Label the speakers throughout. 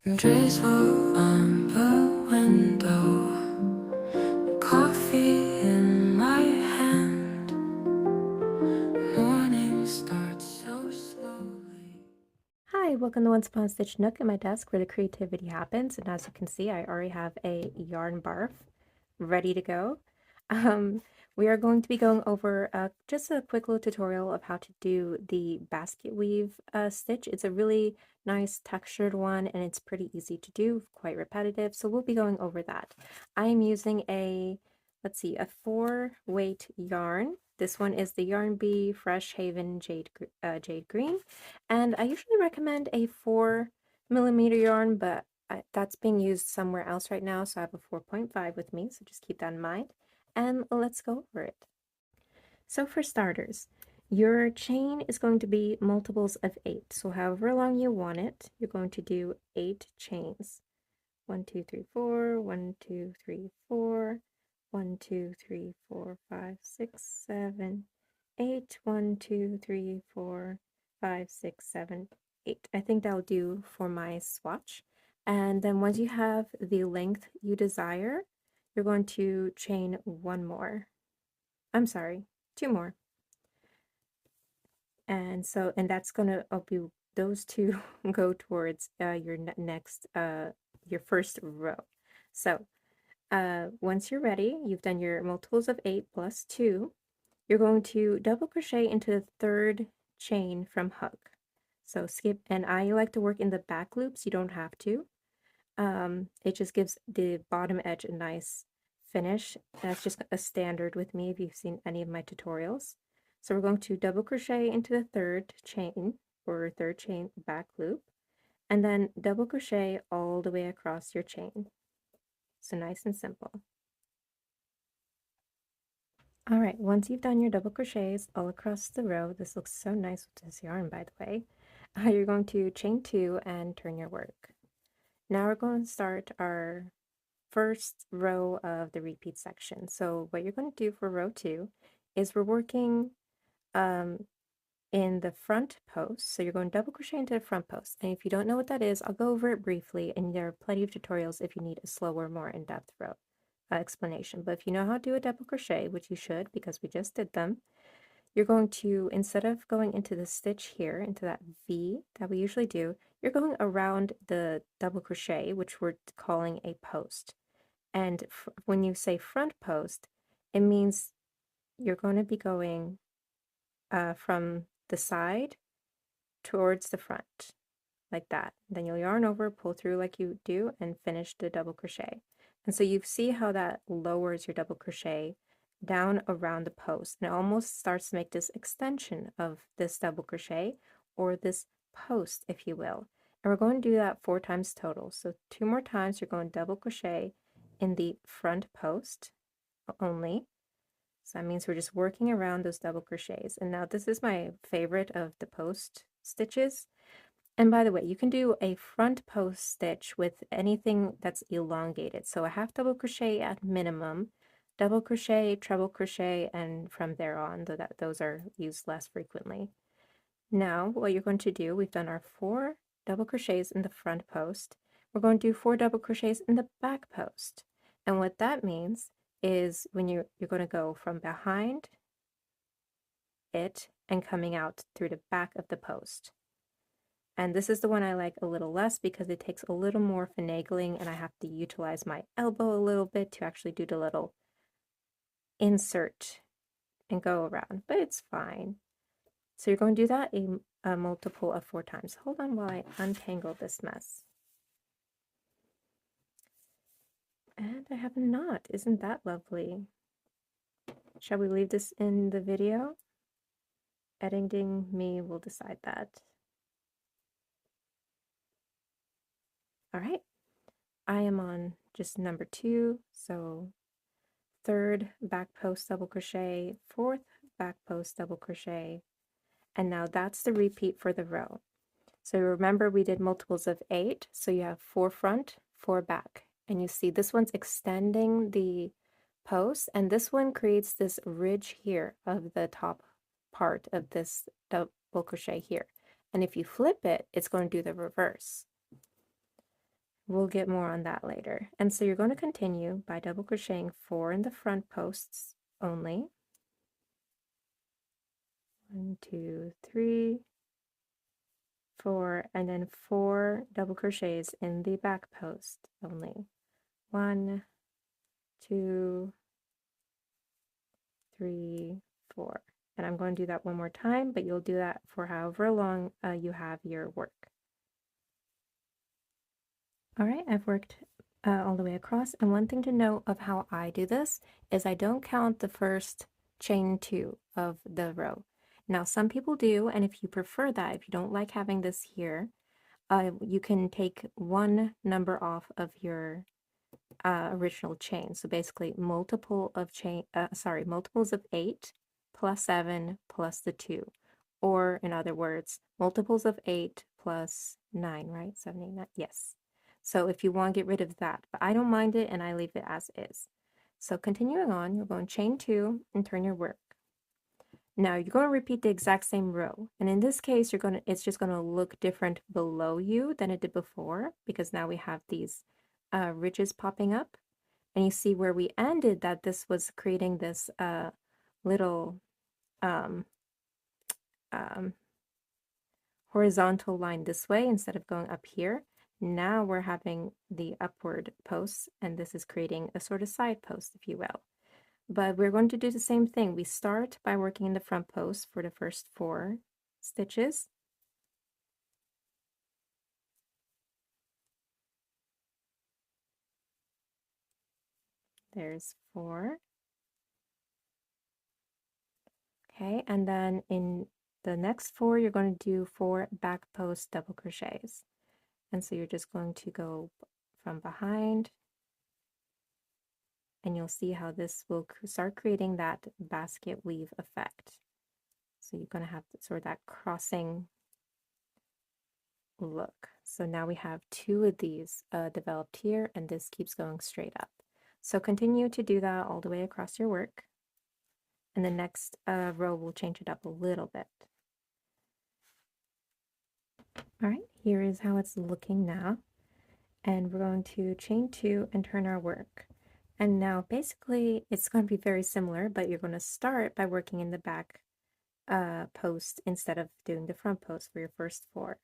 Speaker 1: Drizzle on the window, coffee in my hand. Morning starts so slowly.
Speaker 2: Hi, welcome to Once Upon a Stitch Nook at my desk where the creativity happens. And as you can see, I already have a yarn barf ready to go. Um, we are going to be going over just a quick little tutorial of how to do the basket weave stitch. It's a really nice textured one and it's pretty easy to do, quite repetitive. So we'll be going over that. I am using a 4-weight yarn. This one is the Yarn Bee Fresh Haven Jade Green. And I usually recommend a 4mm yarn, but that's being used somewhere else right now, so I have a 4.5 with me, so just keep that in mind. And let's go over it. So for starters, your chain is going to be multiples of 8. So however long you want it, you're going to do 8 chains. 1, 2, 3, 4, 1, 2, 3, 4, 1, 2, 3, 4, 5, 6, 7, 8, 1, 2, 3, 4, 5, 6, 7, 8. I think that'll do for my swatch. And then once you have the length you desire, you're going to chain one more. I'm sorry, 2 more. And that's going to help you, those two go towards your next, your first row. So once you're ready, you've done your multiples of 8 plus 2, you're going to double crochet into the third chain from hook. So skip, and I like to work in the back loops, you don't have to. It just gives the bottom edge a nice finish. That's just a standard with me if you've seen any of my tutorials. So we're going to double crochet into the third chain, or third chain back loop, and then double crochet all the way across your chain. So nice and simple. All right, once you've done your double crochets all across the row, this looks so nice with this yarn, by the way, you're going to chain 2 and turn your work. Now we're going to start our first row of the repeat section. So what you're going to do for row 2 is we're working in the front post. So you're going double crochet into the front post. And if you don't know what that is, I'll go over it briefly, and there are plenty of tutorials if you need a slower, more in-depth row explanation. But if you know how to do a double crochet, which you should because we just did them, you're going to, instead of going into the stitch here, into that V that we usually do, you're going around the double crochet, which we're calling a post. And when you say front post, it means you're going to be going from the side towards the front, like that. Then you'll yarn over, pull through like you do, and finish the double crochet. And so you see how that lowers your double crochet down around the post, and it almost starts to make this extension of this double crochet, or this post, if you will. And we're going to do that 4 times total. So 2 more times you're going double crochet in the front post only. So that means we're just working around those double crochets. And now this is my favorite of the post stitches. And by the way, you can do a front post stitch with anything that's elongated. So a half double crochet at minimum, double crochet, treble crochet, and from there on, those are used less frequently. Now, what you're going to do, we've done our 4 double crochets in the front post. We're going to do 4 double crochets in the back post. And what that means is when you're going to go from behind it and coming out through the back of the post. And this is the one I like a little less because it takes a little more finagling and I have to utilize my elbow a little bit to actually do the little insert and go around, but it's fine. So you're going to do that a multiple of 4 times. Hold on while I untangle this mess. And I have a knot. Isn't that lovely? Shall we leave this in the video? Editing me will decide that. All right. I am on just number 2, so 3rd back post double crochet, 4th back post double crochet, and now that's the repeat for the row. So remember we did multiples of 8, so you have 4 front, 4 back, and you see this one's extending the post, and this one creates this ridge here of the top part of this double crochet here. And if you flip it, it's going to do the reverse. We'll get more on that later. And so you're going to continue by double crocheting 4 in the front posts only. 1, 2, 3, 4, and then 4 double crochets in the back post only. 1, 2, 3, 4. And I'm going to do that one more time, but you'll do that for however long you have your work. All right, I've worked all the way across, and one thing to note of how I do this is I don't count the first chain 2 of the row. Now, some people do, and if you prefer that, if you don't like having this here, you can take one number off of your original chain. So basically, multiples of 8 plus 7 plus the 2. Or, in other words, multiples of 8 plus 9, right? 7, 8, 9. Yes. So if you want to get rid of that, but I don't mind it and I leave it as is. So continuing on, you're going to chain 2 and turn your work. Now you're going to repeat the exact same row. And in this case, it's just going to look different below you than it did before, because now we have these ridges popping up. And you see where we ended that this was creating this little um, horizontal line this way instead of going up here. Now we're having the upward posts, and this is creating a sort of side post, if you will. But we're going to do the same thing. We start by working in the front post for the first 4 stitches. There's 4. Okay, and then in the next 4, you're going to do 4 back post double crochets. And so you're just going to go from behind, and you'll see how this will start creating that basket weave effect. So you're going to have sort of that crossing look. So now we have 2 of these developed here, and this keeps going straight up. So continue to do that all the way across your work. And the next row will change it up a little bit. All right, here is how it's looking now. And we're going to chain 2 and turn our work. And now basically it's going to be very similar, but you're going to start by working in the back post instead of doing the front post for your first 4.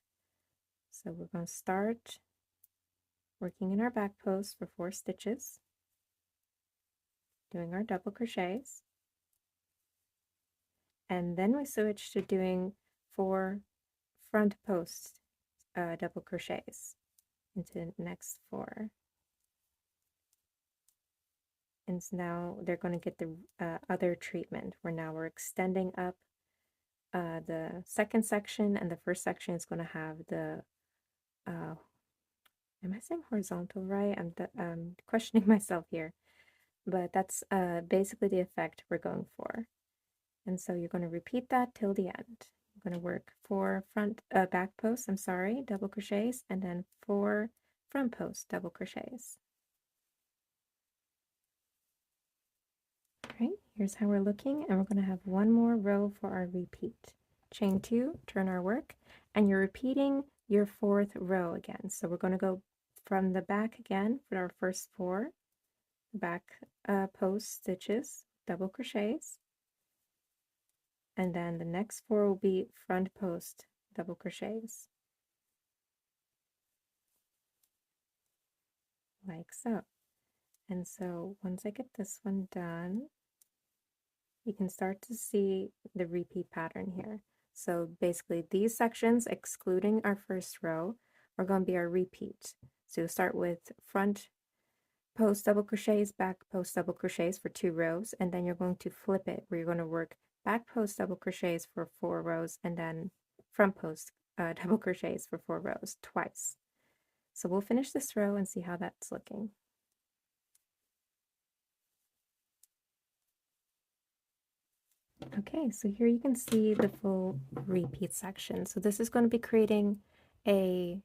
Speaker 2: So we're going to start working in our back post for 4 stitches, doing our double crochets, and then we switch to doing 4 front post double crochets into the next 4. And so now they're going to get the other treatment, where now we're extending up the second section, and the first section is going to have the am I saying horizontal right? I'm questioning myself here, but that's basically the effect we're going for. And so you're going to repeat that till the end. You're going to work 4 back posts, double crochets, and then 4 front post double crochets. All right, here's how we're looking, and we're going to have one more row for our repeat. Chain 2, turn our work, and you're repeating your 4th row again. So we're going to go from the back again for our first 4 back post stitches, double crochets, and then the next 4 will be front post double crochets, like so. And so once I get this one done, you can start to see the repeat pattern here. So basically these sections, excluding our first row, are going to be our repeat. So you'll start with front post double crochets, back post double crochets for 2 rows, and then you're going to flip it, where you're going to work back post double crochets for 4 rows, and then front post double crochets for 4 rows twice. So we'll finish this row and see how that's looking. Okay, so here you can see the full repeat section. So this is going to be creating a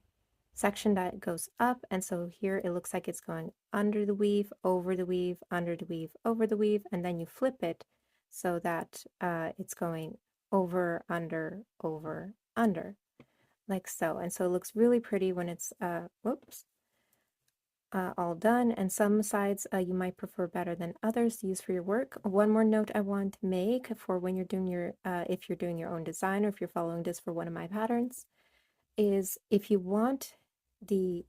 Speaker 2: section that goes up, and so here it looks like it's going under the weave, over the weave, under the weave, over the weave, and then you flip it so that it's going over, under, like so. And so it looks really pretty when it's, whoops, all done, and some sides you might prefer better than others to use for your work. One more note I want to make for when you're doing your, if you're doing your own design or if you're following this for one of my patterns, is if you want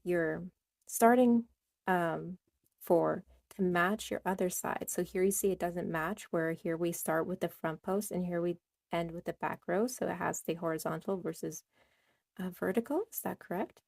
Speaker 2: your starting for to match your other side. So here you see it doesn't match, where here we start with the front post and here we end with the back row. So it has the horizontal versus vertical. Is that correct?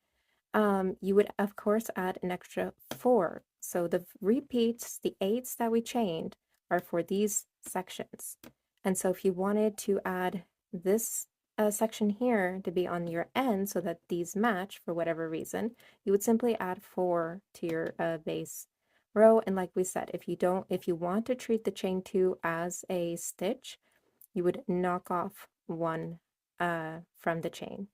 Speaker 2: You would of course add an extra 4. So the repeats, the 8s that we chained, are for these sections. And so if you wanted to add this section here to be on your end so that these match for whatever reason, you would simply add 4 to your base row. And like we said, if you want to treat the chain 2 as a stitch, you would knock off 1 from the chain.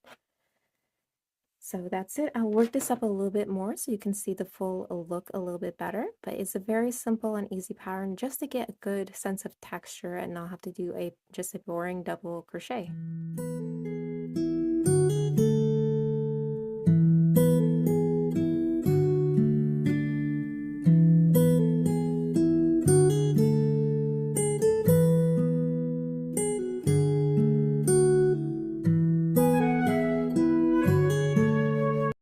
Speaker 2: So that's it. I'll work this up a little bit more so you can see the full look a little bit better, but it's a very simple and easy pattern just to get a good sense of texture and not have to do just a boring double crochet.